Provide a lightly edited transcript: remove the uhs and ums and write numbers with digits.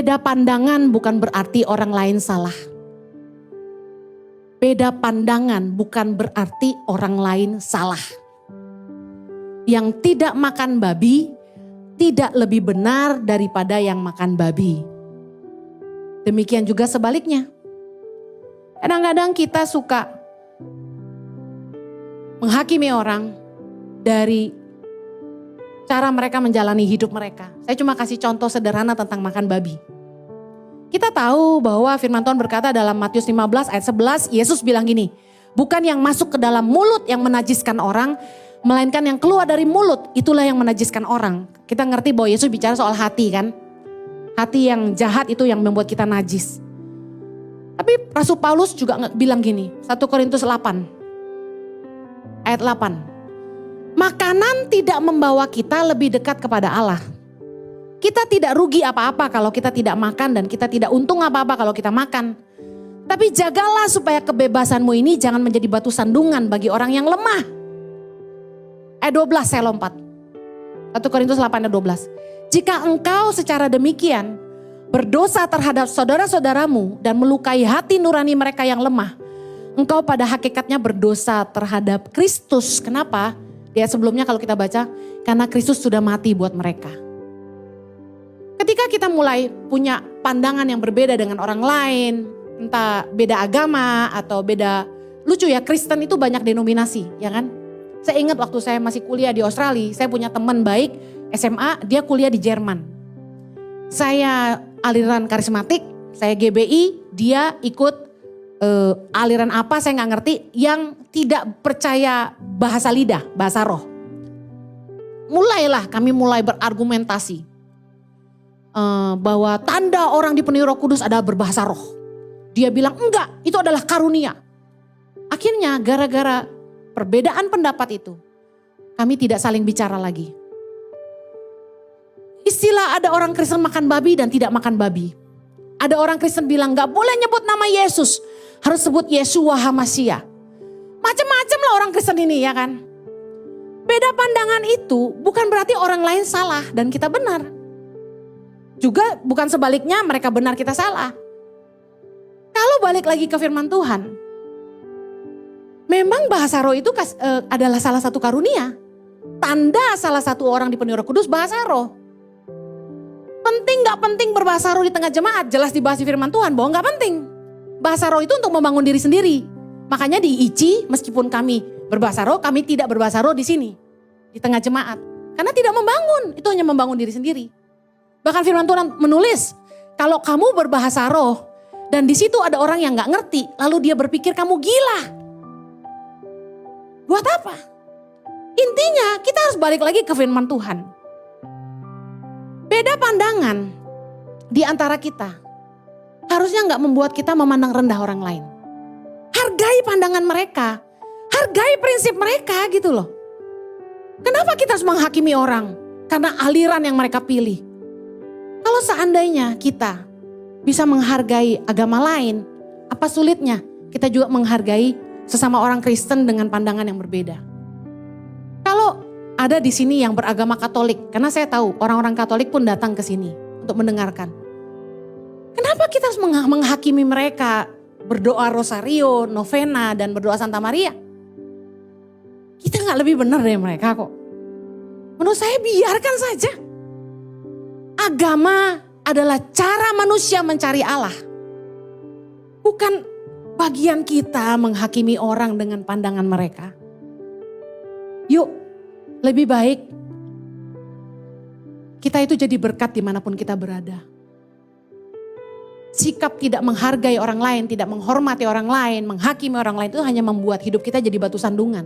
Beda pandangan bukan berarti orang lain salah. Beda pandangan bukan berarti orang lain salah. Yang tidak makan babi tidak lebih benar daripada yang makan babi. Demikian juga sebaliknya. Kadang-kadang kita suka menghakimi orang dari cara mereka menjalani hidup mereka. Saya cuma kasih contoh sederhana tentang makan babi. Kita tahu bahwa firman Tuhan berkata dalam Matius 15 ayat 11, Yesus bilang gini, bukan yang masuk ke dalam mulut yang menajiskan orang, melainkan yang keluar dari mulut, itulah yang menajiskan orang. Kita ngerti bahwa Yesus bicara soal hati kan. Hati yang jahat itu yang membuat kita najis. Tapi Rasul Paulus juga bilang gini, 1 Korintus 8 ayat 8. Makanan tidak membawa kita lebih dekat kepada Allah. Kita tidak rugi apa-apa kalau kita tidak makan dan kita tidak untung apa-apa kalau kita makan. Tapi jagalah supaya kebebasanmu ini jangan menjadi batu sandungan bagi orang yang lemah. Ayat 12 saya lompat. 1 Korintus 8 ayat 12. Jika engkau secara demikian berdosa terhadap saudara-saudaramu dan melukai hati nurani mereka yang lemah, engkau pada hakikatnya berdosa terhadap Kristus. Kenapa? Di ayat sebelumnya kalau kita baca, karena Kristus sudah mati buat mereka. Ketika kita mulai punya pandangan yang berbeda dengan orang lain, entah beda agama atau beda, lucu ya, Kristen itu banyak denominasi, ya kan? Saya ingat waktu saya masih kuliah di Australia, saya punya teman baik SMA, dia kuliah di Jerman. Saya aliran karismatik, saya GBI, dia ikut aliran apa saya nggak ngerti, yang tidak percaya bahasa lidah, bahasa roh. Mulailah kami mulai berargumentasi bahwa tanda orang dipenuhi Roh Kudus adalah berbahasa roh. Dia bilang enggak, itu adalah karunia. Akhirnya gara-gara perbedaan pendapat itu, kami tidak saling bicara lagi. Istilah ada orang Kristen makan babi dan tidak makan babi. Ada orang Kristen bilang gak boleh nyebut nama Yesus, harus sebut Yeshua HaMashiach. Macam-macam lah orang Kristen ini, ya kan. Beda pandangan itu bukan berarti orang lain salah dan kita benar. Juga bukan sebaliknya mereka benar kita salah. Kalau balik lagi ke firman Tuhan, memang bahasa roh itu adalah salah satu karunia. Tanda salah satu orang dipenuhi Roh Kudus bahasa roh. Penting gak penting berbahasa roh di tengah jemaat? Jelas dibahas di firman Tuhan bahwa gak penting. Bahasa roh itu untuk membangun diri sendiri. Makanya di ICI meskipun kami berbahasa roh, kami tidak berbahasa roh di sini. Di tengah jemaat. Karena tidak membangun, itu hanya membangun diri sendiri. Bahkan firman Tuhan menulis, kalau kamu berbahasa roh dan di situ ada orang yang gak ngerti, lalu dia berpikir kamu gila. Buat apa? Intinya kita harus balik lagi ke firman Tuhan. Beda pandangan di antara kita harusnya gak membuat kita memandang rendah orang lain. Hargai pandangan mereka, hargai prinsip mereka gitu loh. Kenapa kita harus menghakimi orang? Karena aliran yang mereka pilih. Kalau seandainya kita bisa menghargai agama lain, apa sulitnya kita juga menghargai sesama orang Kristen dengan pandangan yang berbeda. Kalau ada di sini yang beragama Katolik, karena saya tahu orang-orang Katolik pun datang ke sini untuk mendengarkan. Kenapa kita harus menghakimi mereka berdoa rosario, novena, dan berdoa Santa Maria? Kita gak lebih benar dari mereka kok. Menurut saya biarkan saja. Agama adalah cara manusia mencari Allah. Bukan bagian kita menghakimi orang dengan pandangan mereka. Yuk, lebih baik kita itu jadi berkat dimanapun kita berada. Sikap tidak menghargai orang lain, tidak menghormati orang lain, menghakimi orang lain itu hanya membuat hidup kita jadi batu sandungan.